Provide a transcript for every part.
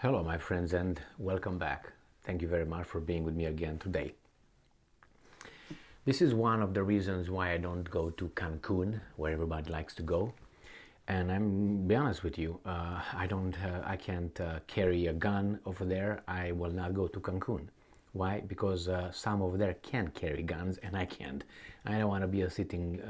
Hello, my friends, and welcome back. Thank you very much for being with me again today. This is one of the reasons why I don't go to Cancun, where everybody likes to go. And I'm be honest with you, I can't carry a gun over there. I will not go to Cancun. Why? Because some over there can carry guns, and I can't. I don't want to be a sitting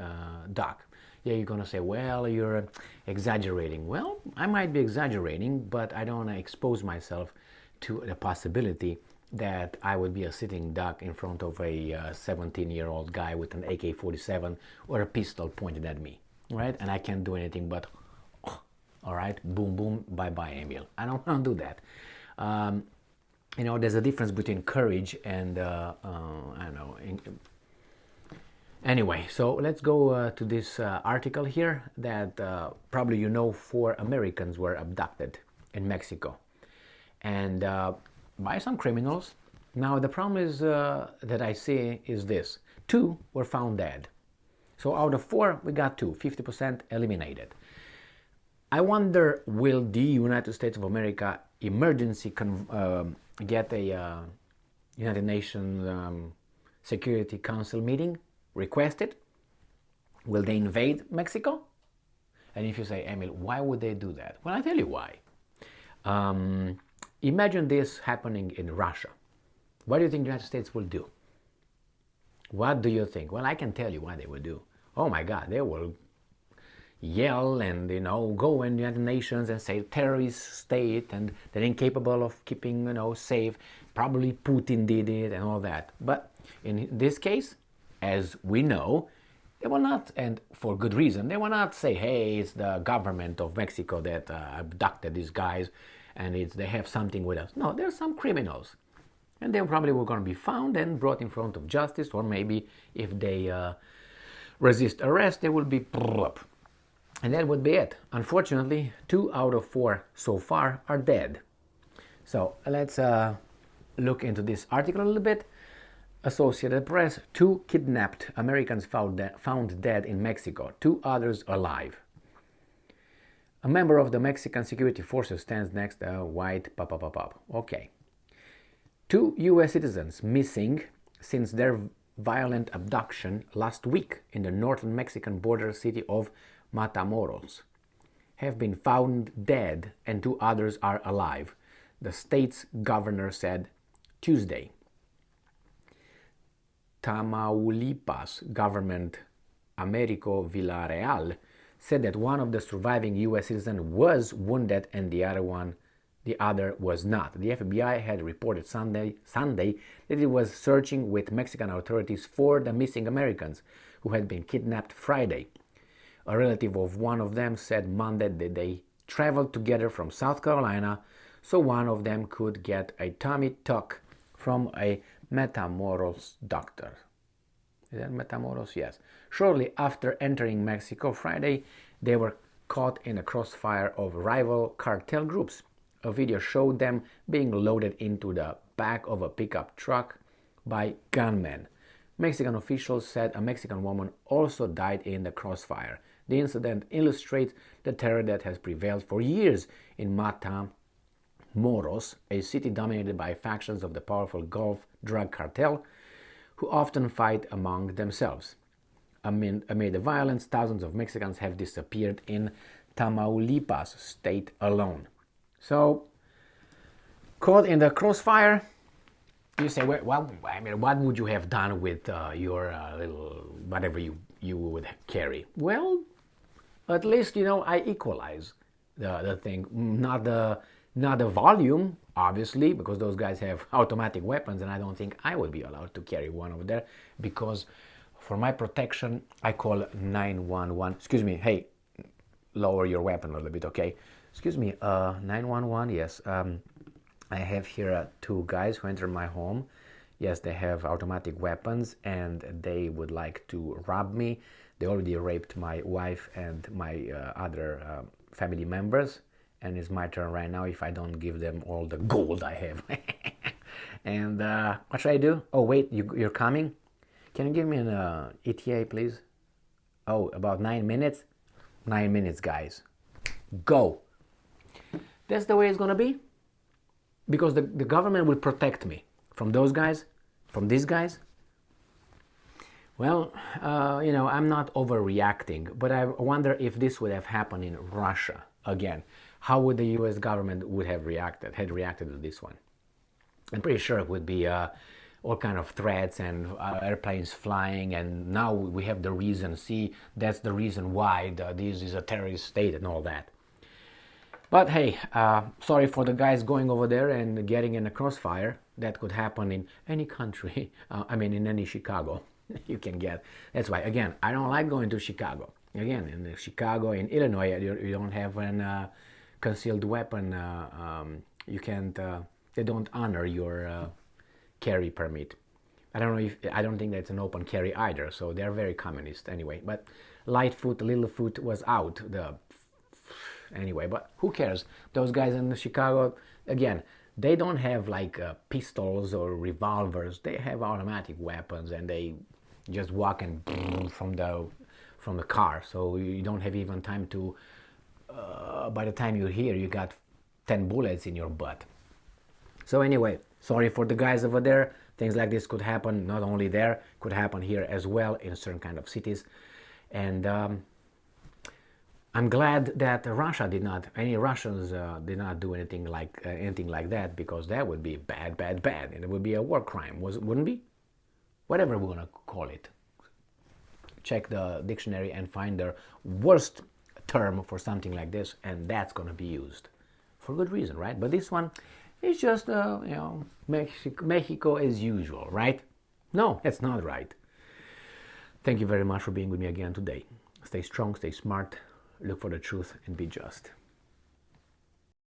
duck. Yeah, you're gonna say, well, you're exaggerating. Well, I might be exaggerating, but I don't want to expose myself to the possibility that I would be a sitting duck in front of a 17-year-old guy with an AK-47 or a pistol pointed at me, right? And I can't do anything but, all right, boom, boom, bye-bye, Emil. I don't want to do that. There's a difference between courage and, I don't know. Anyway, so let's go to this article here that probably 4 Americans were abducted in Mexico. And by some criminals. Now the problem is that I see is this: 2 were found dead. So out of 4, we got 2, 50% eliminated. I wonder, will the United States of America emergency get a United Nations Security Council meeting requested? Will they invade Mexico? And if you say, Emil, why would they do that? Well, I'll tell you why. Imagine this happening in Russia. What do you think the United States will do? What do you think? Well, I can tell you what they will do. Oh my God, they will yell and, go in the United Nations and say terrorist state and they're incapable of keeping, safe. Probably Putin did it and all that. But in this case, as we know, they will not, and for good reason, they will not say, hey, it's the government of Mexico that abducted these guys and they have something with us. No, there's some criminals. And they probably were going to be found and brought in front of justice, or maybe if they resist arrest, they will be up. And that would be it. Unfortunately, 2 out of 4 so far are dead. So let's look into this article a little bit. Associated Press: 2 kidnapped Americans found dead in Mexico, 2 others alive. A member of the Mexican security forces stands next a white pop. Okay. 2 U.S. citizens missing since their violent abduction last week in the northern Mexican border city of Matamoros have been found dead, and 2 others are alive, the state's governor said Tuesday. Tamaulipas government Americo Villarreal said that one of the surviving U.S. citizens was wounded and the other was not. The FBI had reported Sunday that it was searching with Mexican authorities for the missing Americans who had been kidnapped Friday. A relative of one of them said Monday that they traveled together from South Carolina so one of them could get a tummy tuck from a Matamoros doctor. Is that Matamoros? Yes. Shortly after entering Mexico Friday, they were caught in a crossfire of rival cartel groups. A video showed them being loaded into the back of a pickup truck by gunmen. Mexican officials said a Mexican woman also died in the crossfire. The incident illustrates the terror that has prevailed for years in Matamoros, a city dominated by factions of the powerful Gulf drug cartel, who often fight among themselves. Amid the violence, thousands of Mexicans have disappeared in Tamaulipas state alone. So, caught in the crossfire, you say, well, what would you have done with your little whatever you would carry? Well, at least I equalize the thing, not the volume, obviously, because those guys have automatic weapons, and I don't think I would be allowed to carry one over there, because for my protection, I call 911. Excuse me, hey, lower your weapon a little bit, okay? Excuse me, 911, yes. I have here 2 guys who enter my home. Yes, they have automatic weapons, and they would like to rob me. They already raped my wife and my other family members. And it's my turn right now if I don't give them all the gold I have. And what should I do? Oh, wait, you're coming? Can you give me an ETA, please? Oh, about 9 minutes? 9 minutes, guys. Go. That's the way it's gonna be. because the government will protect me from those guys, from these guys. Well, I'm not overreacting, but I wonder if this would have happened in Russia again. How would the U.S. government would have reacted to this one? I'm pretty sure it would be all kind of threats and airplanes flying, and now we have the reason. See, that's the reason why this is a terrorist state and all that. But hey, sorry for the guys going over there and getting in a crossfire. That could happen in any country. In any Chicago you can get. That's why, again, I don't like going to Chicago. Again, in Chicago, in Illinois, you don't have an concealed weapon. You can't. They don't honor your carry permit. I don't think that's an open carry either. So they're very communist anyway. But Lightfoot, Littlefoot was out. Anyway, but who cares? Those guys in Chicago, again, they don't have like pistols or revolvers. They have automatic weapons, and they just walk and from the car. So you don't have even time to. By the time you're here, you got 10 bullets in your butt. So anyway, sorry for the guys over there. Things like this could happen not only there, could happen here as well in certain kind of cities, and. I'm glad that any Russians did not do anything like that, because that would be bad, and it would be a war crime, wouldn't be? Whatever we're gonna call it. Check the dictionary and find the worst term for something like this, and that's gonna be used for good reason, right? But this one is just Mexico as usual, right? No, that's not right. Thank you very much for being with me again today. Stay strong, stay smart. Look for the truth and be just.